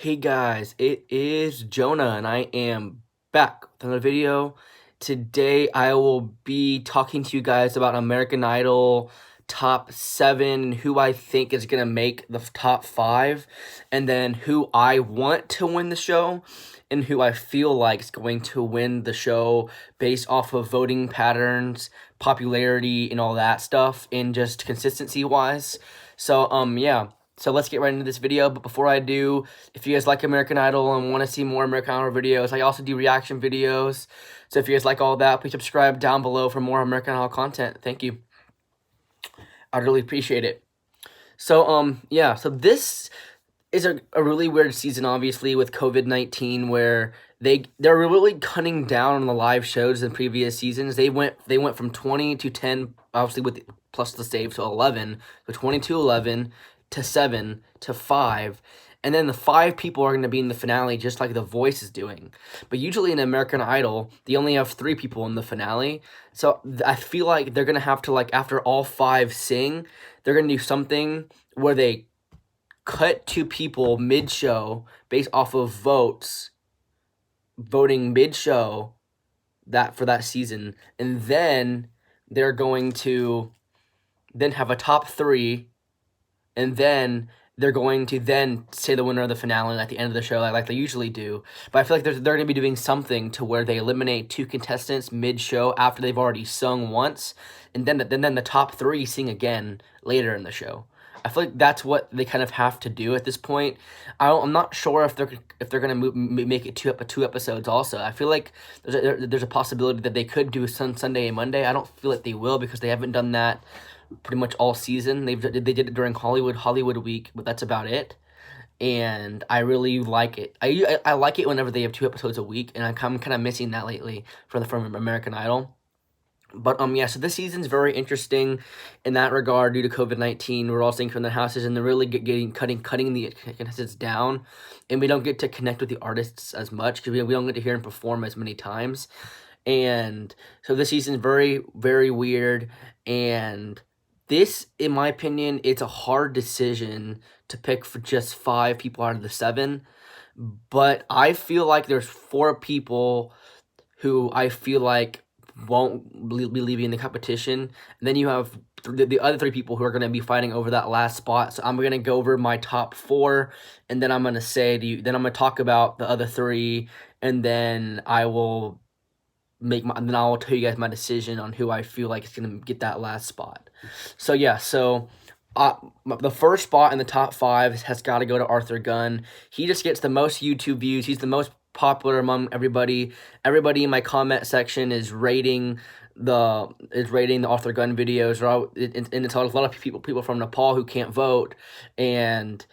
Hey guys, it is Jonah and I am back with another video. Today I will be talking to you guys about American Idol top 7, who I think is going to make the top 5, and then who I want to win the show and who I feel like is going to win the show based off of voting patterns, popularity, and all that stuff, and just consistency wise. Yeah. So let's get right into this video, but before I do, if you guys like American Idol and want to see more American Idol videos, I also do reaction videos. So if you guys like all that, please subscribe down below for more American Idol content. Thank you. I'd really appreciate it. So this is a really weird season, obviously, with COVID-19, where they're really cutting down on the live shows in previous seasons. They went from 20 to 10, obviously with plus the save to 11, so 20 to 11 to 7 to 5. And then the 5 people are going to be in the finale, just like The Voice is doing. But usually in American Idol, they only have 3 people in the finale. So I feel like they're going to have to, like, after all 5 sing, they're going to do something where they cut 2 people mid-show based off of voting mid-show for that season. And then they're going to then have a top 3, and then they're going to then say the winner of the finale at the end of the show, like they usually do. But I feel like they're going to be doing something to where they eliminate 2 contestants mid-show after they've already sung once, and then the top 3 sing again later in the show. I feel like that's what they kind of have to do at this point. I'm not sure if they're gonna make it two episodes. Also, I feel like there's a possibility that they could do Sunday and Monday. I don't feel like they will, because they haven't done that pretty much all season. They did it during Hollywood Week, but that's about it. And I really like it. I like it whenever they have 2 episodes a week, and I'm kind of missing that lately from American Idol. But yeah, so this season's very interesting in that regard due to COVID-19. We're all staying from their houses, and they're really cutting the contestants down, and we don't get to connect with the artists as much because we don't get to hear them perform as many times. And so this season's very, very weird, and this, in my opinion, it's a hard decision to pick for just 5 people out of the 7, but I feel like there's 4 people who I feel like won't be leaving the competition. And then you have the other 3 people who are going to be fighting over that last spot. So I'm going to go over my top 4, and then I'm going to say to you, then I'm going to talk about the other 3, and then I will tell you guys my decision on who I feel like is going to get that last spot. So yeah, the first spot in the top 5 has got to go to Arthur Gunn. He just gets the most YouTube views. He's the most popular among everybody. Everybody in my comment section is rating the Arthur Gunn videos, and it's a lot of people from Nepal who can't vote, and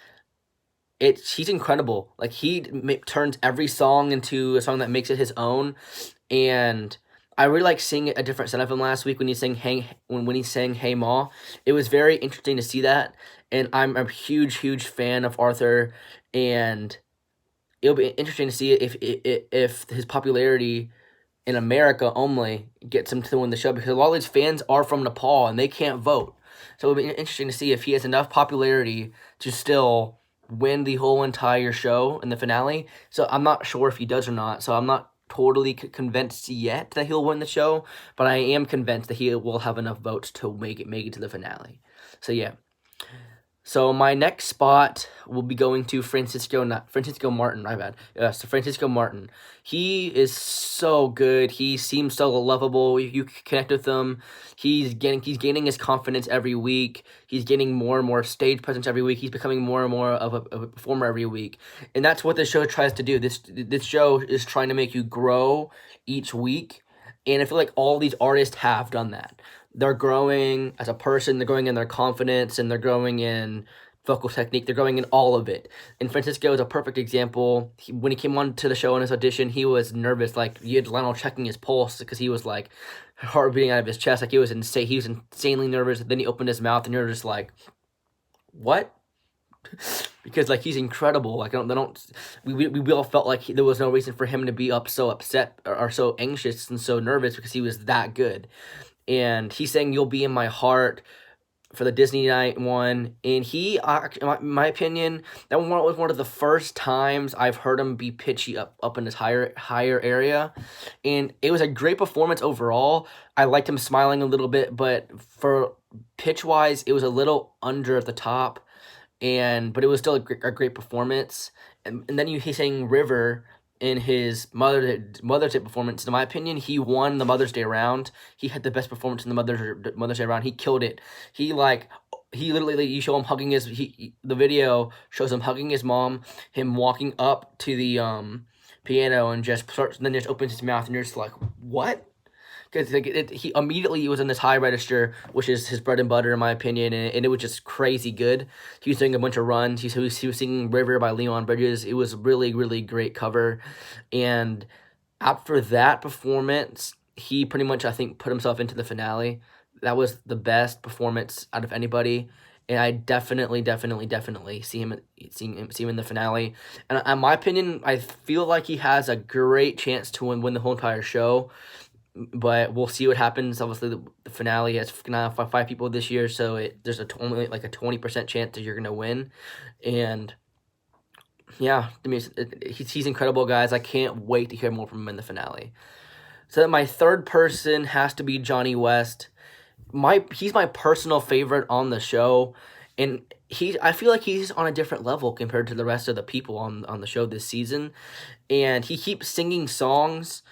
he's incredible. Like, he turns every song into a song that makes it his own, and I really like seeing a different side of him last week when he sang Hey Ma. It was very interesting to see that, and I'm a huge fan of Arthur, and it'll be interesting to see if his popularity in America only gets him to win the show, because a lot of his fans are from Nepal and they can't vote. So it'll be interesting to see if he has enough popularity to still win the whole entire show in the finale. So I'm not sure if he does or not. So I'm not totally convinced yet that he'll win the show, but I am convinced that he will have enough votes to make it to the finale. So yeah. So my next spot will be going to Francisco Martin, my bad. So Francisco Martin. He is so good. He seems so lovable. You can connect with him. He's gaining his confidence every week. He's getting more and more stage presence every week. He's becoming more and more of a performer every week. And that's what this show tries to do. This show is trying to make you grow each week. And I feel like all these artists have done that. They're growing as a person, they're growing in their confidence, and they're growing in vocal technique, they're growing in all of it. And Francisco is a perfect example. When he came on to the show in his audition, he was nervous. Like, you had Lionel checking his pulse because he was, like, heart beating out of his chest. Like, he was insanely nervous. Then he opened his mouth, and you're just like, what? Because, like, he's incredible. Like, we all felt like there was no reason for him to be so upset or so anxious and so nervous, because he was that good. And he's saying, "You'll be in my heart," for the Disney Night one, and he, in my opinion, that one was one of the first times I've heard him be pitchy up in his higher area, and it was a great performance overall. I liked him smiling a little bit, but for pitch wise, it was a little under the top, but it was still a great performance. And then he sang River in his Mother's Day performance. In my opinion, he won the Mother's Day round. He had the best performance in the Mother's Day round. He killed it. He literally, you show him hugging the video shows him hugging his mom, him walking up to the piano and just opens his mouth, and you're just like, what? Because he immediately was in this high register, which is his bread and butter, in my opinion, and it was just crazy good. He was doing a bunch of runs. He was singing River by Leon Bridges. It was really, really great cover. And after that performance, he pretty much, I think, put himself into the finale. That was the best performance out of anybody. And I definitely see him in the finale. And in my opinion, I feel like he has a great chance to win the whole entire show. But we'll see what happens. Obviously, the finale has gonna have 5 people this year, so there's only like a 20% chance that you're gonna win. And yeah, I mean, he's incredible, guys. I can't wait to hear more from him in the finale. So my third person has to be Johnny West. He's my personal favorite on the show, and I feel like he's on a different level compared to the rest of the people on the show this season, and he keeps singing songs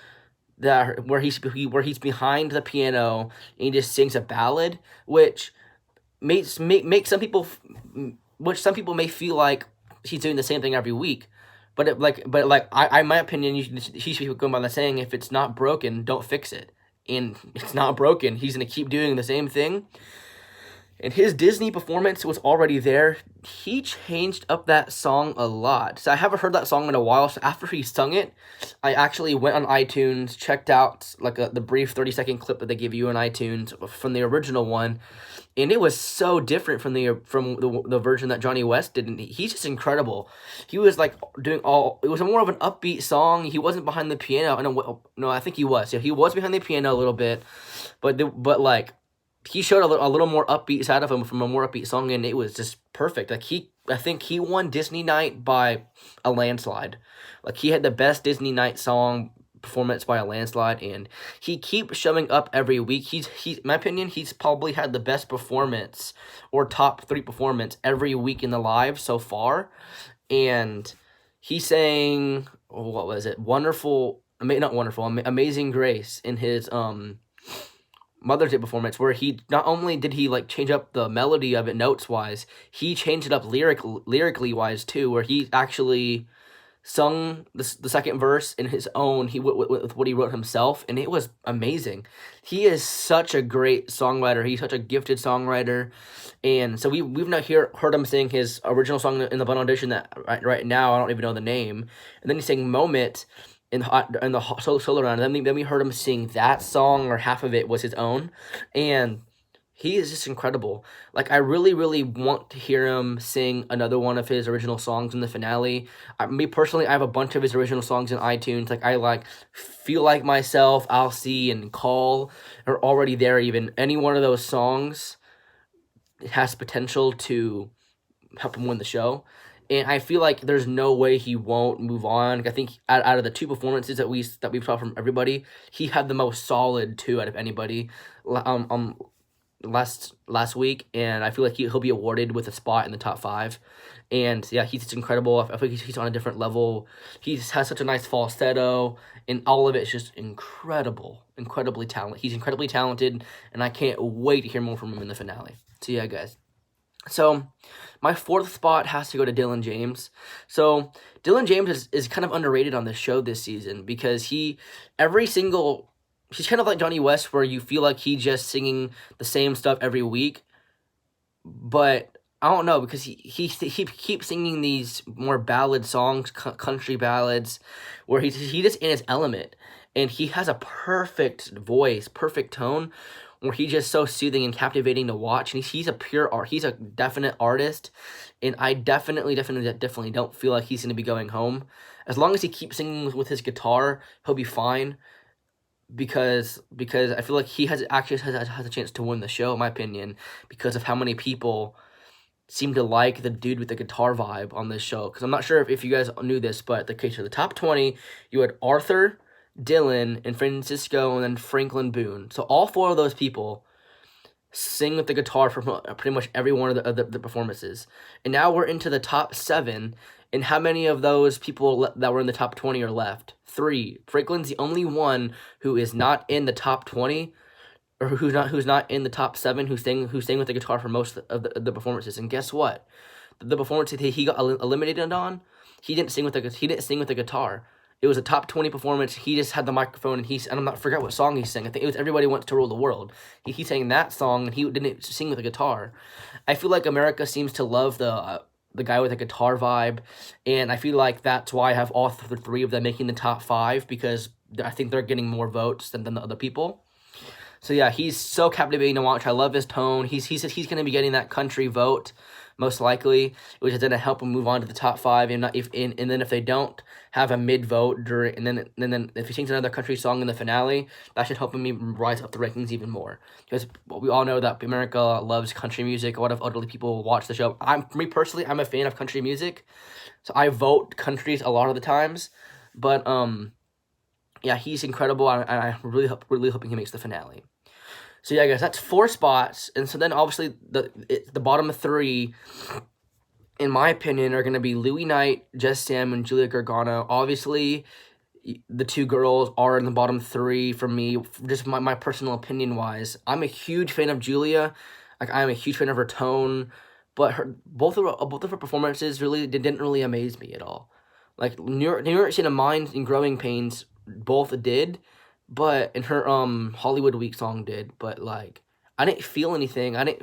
where he's behind the piano and he just sings a ballad, which makes some people, which some people may feel like he's doing the same thing every week. But in my opinion, he should be going by the saying, if it's not broken, don't fix it. And it's not broken. He's gonna keep doing the same thing. And his Disney performance was already there. He changed up that song a lot. So I haven't heard that song in a while. So after he sung it, I actually went on iTunes, checked out the brief 30-second clip that they give you on iTunes from the original one, and it was so different from the version that Johnny West did. And he's just incredible. He was like doing it was more of an upbeat song. He wasn't behind the piano. No, I think he was. Yeah, he was behind the piano a little bit, but he showed a little more upbeat side of him from a more upbeat song, and it was just perfect. I think he won Disney Night by a landslide. Like, he had the best Disney Night song performance by a landslide, and he keeps showing up every week. In my opinion, he's probably had the best performance or top 3 performance every week in the live so far, and he sang, what was it? Amazing Grace in his Mother's Day performance, where he not only did he change up the melody of it notes wise, he changed it up lyrically wise too, where he actually sung the second verse in his own with what he wrote himself, and it was amazing. He is such a great songwriter. He's such a gifted songwriter, and so we've not heard him sing his original song in the bundle edition that right now I don't even know the name, and then he sang Moment in the solo round. And then we heard him sing that song, or half of it was his own, and he is just incredible. Like, I really, really want to hear him sing another one of his original songs in the finale. Me personally, I have a bunch of his original songs in iTunes. I Feel Like Myself, I'll See, and Call are already there. Even any one of those songs, it has potential to help him win the show. And I feel like there's no way he won't move on. I think out of the 2 performances that we've saw from everybody, he had the most solid 2 out of anybody last week, and I feel like he'll be awarded with a spot in the top 5. And yeah, he's just incredible. I feel like he's on a different level. He has such a nice falsetto, and all of it is just incredibly talented. He's incredibly talented, and I can't wait to hear more from him in the finale. So yeah, guys. So my 4th spot has to go to Dylan James. So Dylan James is kind of underrated on this show this season, because he's kind of like Johnny West, where you feel like he's just singing the same stuff every week. But I don't know, because he keeps singing these more ballad songs, country ballads, where he's just in his element, and he has a perfect voice, perfect tone, where he's just so soothing and captivating to watch. And he's a pure art. He's a definite artist, and I definitely don't feel like he's going to be going home. As long as he keeps singing with his guitar, he'll be fine. because I feel like he has a chance to win the show, in my opinion, because of how many people seem to like the dude with the guitar vibe on this show. Because I'm not sure if you guys knew this, but the case of the top 20, you had Arthur, Dylan, and Francisco, and then Franklin Boone. So all four of those people sing with the guitar for pretty much every one of the performances. And now we're into the top 7. And how many of those people that were in the top 20 are left? 3. Franklin's the only one who is not in the top 20, or who's not in the top 7, who sang with the guitar for most of the performances. And guess what? The performance that he got eliminated on, he didn't sing with the guitar. It was a top 20 performance. He just had the microphone, and I'm not forget what song he sang. I think it was "Everybody Wants to Rule the World." He sang that song, and he didn't sing with the guitar. I feel like America seems to love the guy with the guitar vibe, and I feel like that's why I have all 3 of them making the top 5, because I think they're getting more votes than the other people. So yeah, he's so captivating to watch. I love his tone. He's going to be getting that country vote most likely, which is going to help him move on to the top 5. And then if they don't have a mid vote during, and then if he sings another country song in the finale, that should help him even rise up the rankings even more. Because we all know that America loves country music. A lot of elderly people watch the show. Me personally, I'm a fan of country music, so I vote countries a lot of the times. But yeah, he's incredible, and I'm really hoping he makes the finale. So yeah, guys, that's 4 spots, and so then obviously the bottom 3, in my opinion, are going to be Louis Knight, Jess Sam, and Julia Gargano. Obviously, the 2 girls are in the bottom 3 for me, just my personal opinion wise. I'm a huge fan of Julia, like I'm a huge fan of her tone, but both of her performances really didn't really amaze me at all. Like New York State of Mind and Growing Pains both did, but in her Hollywood Week song did, but like I didn't feel anything. I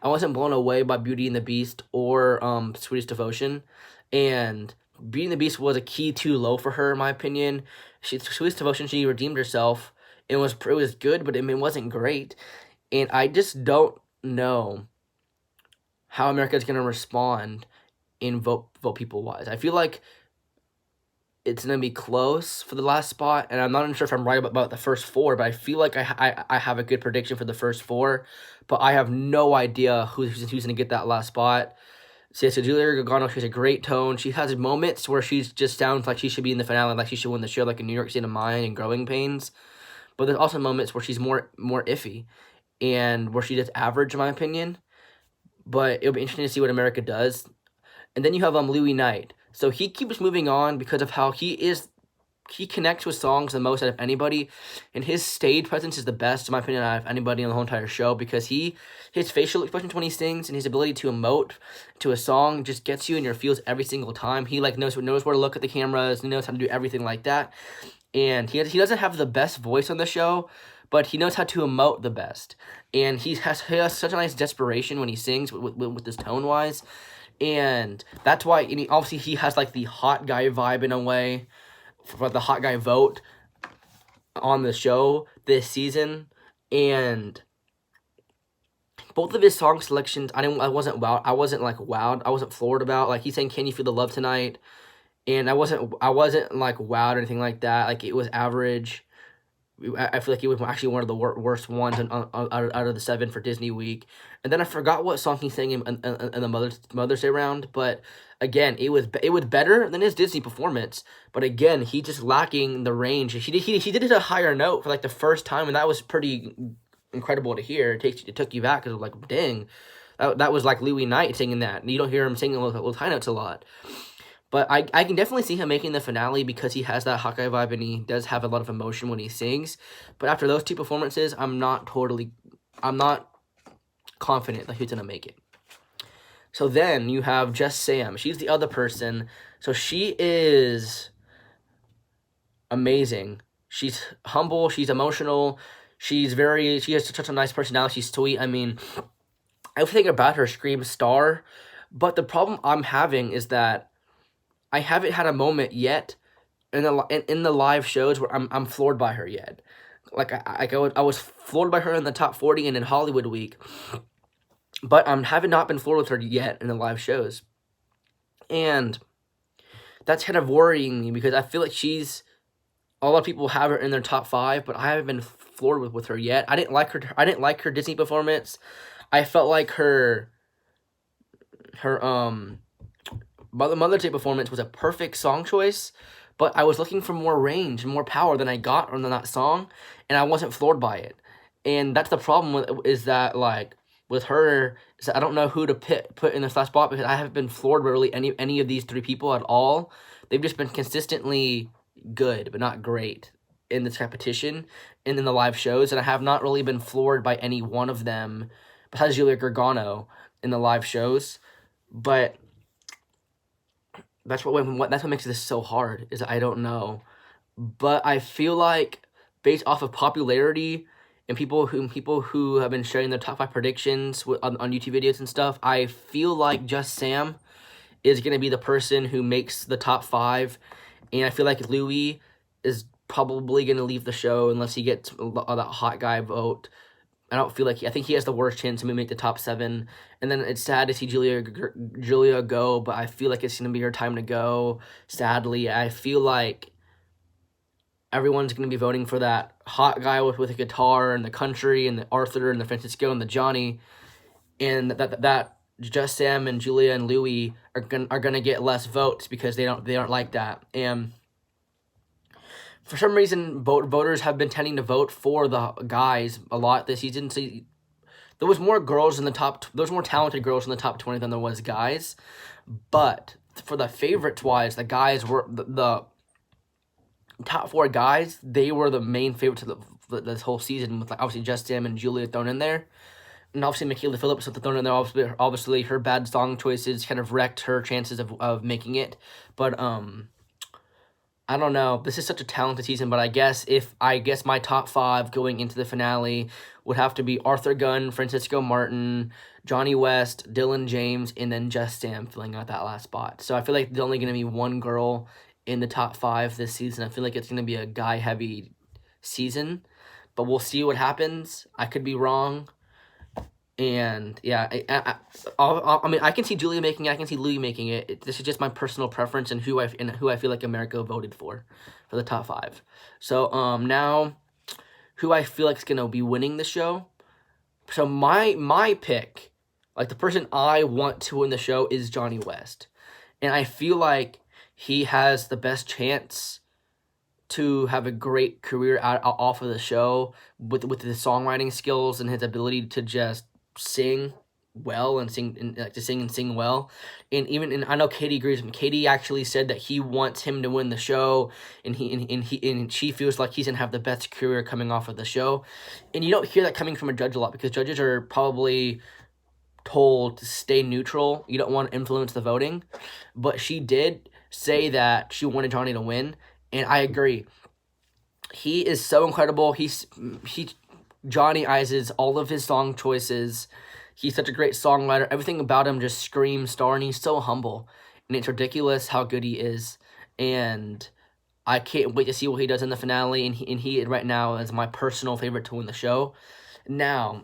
wasn't blown away by Beauty and the Beast or Sweetest Devotion, and Beauty and the Beast was a key too low for her, in my opinion. Sweetest Devotion, she redeemed herself. It was good, but it wasn't great, and I just don't know how America's gonna respond in vote people wise. I feel like it's going to be close for the last spot, and I'm not even sure if I'm right about the first 4, but I feel like I have a good prediction for the first 4, but I have no idea who's going to get that last spot. So Julia Gargano, she has a great tone. She has moments where she just sounds like she should be in the finale, like she should win the show, like in New York State of Mind and Growing Pains, but there's also moments where she's more iffy, and where she just average, in my opinion, but it'll be interesting to see what America does. And then you have Louis Knight. So he keeps moving on because of how he connects with songs the most out of anybody, and his stage presence is the best, in my opinion, out of anybody on the whole entire show, because his facial expressions when he sings and his ability to emote to a song just gets you in your feels every single time. He like knows where to look at the cameras, he knows how to do everything like that, and he doesn't have the best voice on the show, but he knows how to emote the best, and he has such a nice desperation when he sings with his tone wise. And that's why, and obviously he has like the hot guy vibe in a way for the hot guy vote on the show this season. And both of his song selections, I wasn't wowed. I wasn't floored about. Like he's saying, "Can you feel the love tonight?" And I wasn't like wowed or anything like that. Like it was average. I feel like it was actually one of the worst ones out of the 7 for Disney Week. And then I forgot what song he sang in the Mother's Day round. But again, it was better than his Disney performance. But again, he just lacking the range. He did it a higher note for like the first time, and that was pretty incredible to hear. It took you back, because like, dang, that was like Louis Knight singing that. And you don't hear him singing little high notes a lot. But I can definitely see him making the finale, because he has that Hawkeye vibe, and he does have a lot of emotion when he sings. But after those 2 performances, I'm not confident that he's going to make it. So then you have Jess Sam. She's the other person. So she is amazing. She's humble. She's emotional. She has such a nice personality. She's sweet. I mean, everything about her screams star. But the problem I'm having is that I haven't had a moment yet in the live shows where I'm floored by her yet. Like I was floored by her in the top 40 and in Hollywood Week, but I haven't not been floored with her yet in the live shows, and that's kind of worrying me, because I feel like she's a lot of people have her in their top 5, but I haven't been floored with her yet. I didn't like her. I didn't like her Disney performance. I felt like her Mother's Day performance was a perfect song choice, but I was looking for more range and more power than I got on that song, and I wasn't floored by it. And that's the problem is that, like, with her, is that I don't know who to put in this last spot, because I haven't been floored by really any of these 3 people at all. They've just been consistently good, but not great in this competition and in the live shows, and I have not really been floored by any one of them besides Julia Gargano in the live shows. But that's what makes this so hard, is I don't know. But I feel like, based off of popularity and people who have been sharing their top 5 predictions on YouTube videos and stuff, I feel like Just Sam is going to be the person who makes the top 5, and I feel like Louis is probably going to leave the show unless he gets that hot guy vote. I think he has the worst chance to make the top 7. And then it's sad to see Julia go, but I feel like it's going to be her time to go. Sadly, I feel like everyone's going to be voting for that hot guy with a guitar and the country and the Arthur and the Francisco and the Johnny, and that Just Sam and Julia and Louis are gonna get less votes because they aren't like that. And for some reason, voters have been tending to vote for the guys a lot this season. So there was more girls in the top. There was more talented girls in the top 20 than there was guys. But for the favorites wise, the guys were the top 4 guys. They were the main favorites of this whole season, with, like, obviously Just Sam and Julia thrown in there, and obviously Michaela Phillips was thrown in there. Obviously her bad song choices kind of wrecked her chances of making it. But I don't know. This is such a talented season, but I guess my top 5 going into the finale would have to be Arthur Gunn, Francisco Martin, Johnny West, Dylan James, and then Just Sam filling out that last spot. So I feel like there's only going to be one girl in the top 5 this season. I feel like it's going to be a guy-heavy season, but we'll see what happens. I could be wrong. And yeah, I mean, I can see Julia making it. I can see Louis making it. This is just my personal preference and who I feel like America voted for the top 5. So now, who I feel like is gonna be winning the show. So my pick, like the person I want to win the show, is Johnny West, and I feel like he has the best chance to have a great career off of the show with his songwriting skills and his ability to just sing well and sing well. And I know Katie agrees with me. Katie actually said that he wants him to win the show, and she feels like he's gonna have the best career coming off of the show. And you don't hear that coming from a judge a lot, because judges are probably told to stay neutral. You don't want to influence the voting. But she did say that she wanted Johnny to win, and I agree. He is so incredible. Johnny Ises all of his song choices. He's such a great songwriter. Everything about him just screams star, and he's so humble. And it's ridiculous how good he is. And I can't wait to see what he does in the finale. And he right now is my personal favorite to win the show. Now,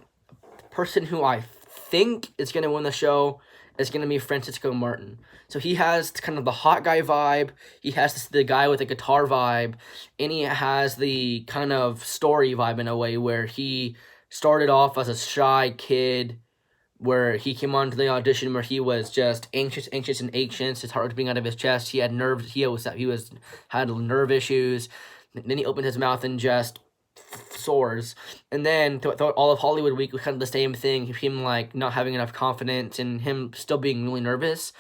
the person who I think is going to win the show is going to be Francisco Martin. So he has kind of the hot guy vibe, he has the guy with the guitar vibe, and he has the kind of story vibe in a way, where he started off as a shy kid, where he came on to the audition where he was just anxious, and his heart was being out of his chest. He had nerves. He had nerve issues. Then he opened his mouth and just soars. And then throughout all of Hollywood Week was kind of the same thing. Him like not having enough confidence and him still being really nervous.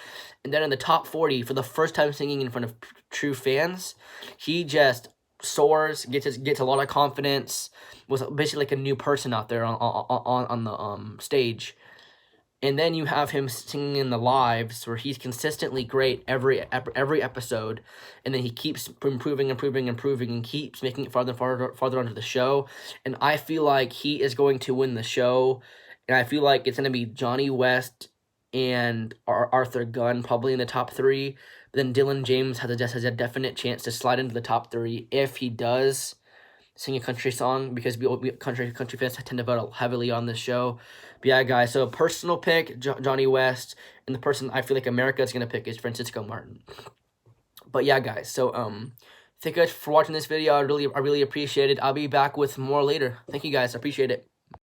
And then in the top 40, for the first time singing in front of true fans, he just soars, gets a lot of confidence. Was basically like a new person out there on the stage. And then you have him singing in the lives, where he's consistently great every episode, and then he keeps improving, and keeps making it farther and farther onto the show. And I feel like he is going to win the show, and I feel like it's going to be Johnny West and Arthur Gunn probably in the top 3. But then Dylan James has a definite chance to slide into the top 3 if he does sing a country song, because country fans tend to vote heavily on this show. But yeah, guys, so personal pick, Johnny West, and the person I feel like America is going to pick is Francisco Martin. But yeah, guys, so Thank you guys for watching this video. I really appreciate it. I'll be back with more later. Thank you guys. I appreciate it.